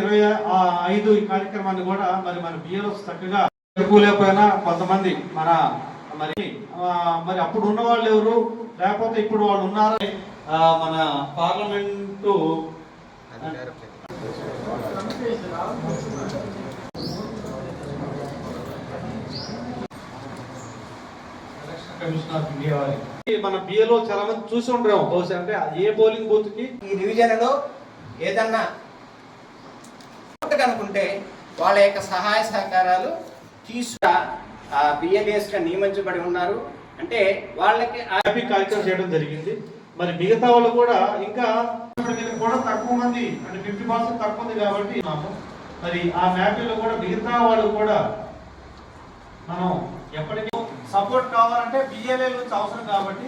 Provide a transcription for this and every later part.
25 ఈ కార్యక్రమాన్ని కూడా మరి మన బిఎల్ఓస్ చక్కగా లేకపోయినా కొంతమంది మరి అప్పుడు ఉన్న వాళ్ళు ఎవరు, లేకపోతే ఇప్పుడు వాళ్ళు ఉన్నారా? మన పార్లమెంటు మన బిఏలో చాలా మంది చూసి ఉండరేమో బహుశా, అంటే ఏ పోలింగ్ బూత్ కి ఈ డివిజన్ లో ఏదన్నా అనుకుంటే వాళ్ళ యొక్క సహాయ సహకారాలు బిఎల్ఏస్ గా నియమించబడి ఉన్నారు. అంటే వాళ్ళకి కార్యక్రమం చేయడం జరిగింది. మరి మిగతా వాళ్ళు కూడా ఇంకా కూడా తక్కువ మంది, అంటే 50% తక్కువ ఉంది కాబట్టి మరి ఆ మ్యాపింగ్లో కూడా మిగతా వాళ్ళు కూడా మనం ఎప్పటికీ సపోర్ట్ కావాలంటే బిఎల్ఏ నుంచి అవసరం. కాబట్టి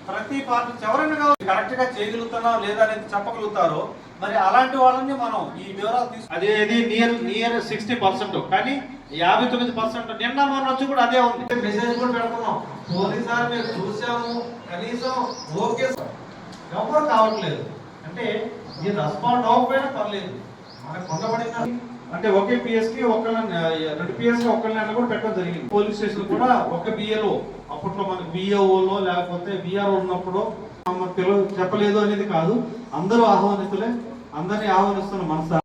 ప్రతి పార్టీ ఎవరైనా కావాలి కరెక్ట్ గా చేయగలుగుతున్నా లేదా అనేది చెప్పగలుగుతారో మరి అలాంటి వాళ్ళని మనం ఈ వివరాలు తీసుకు అదేది నియర్ 60%, కానీ 59% నిన్న మొన్న వచ్చి కూడా అదే ఉంది. మెసేజ్ కూడా పెడుతున్నాం, పోలీసారి మీరు చూసాము కనీసం ఓకే ఎవరు కావట్లేదు. అంటే ఈ రెస్పాండ్ అవ్వకపోయినా పర్లేదు, మనకు పొందబడిన అంటే ఒకే పిఎస్ కి 2 పిఎస్ కి ఒకళ్ళని కూడా పెట్టడం జరిగింది. పోలీస్ స్టేషన్ కూడా ఒక బిఏలో అప్పట్లో మనకు బిఏఓలో లేకపోతే బిఆర్ఓ ఉన్నప్పుడు చెప్పలేదు అనేది కాదు, అందరూ ఆహ్వానితులే, అందరినీ ఆహ్వానిస్తున్న మనసు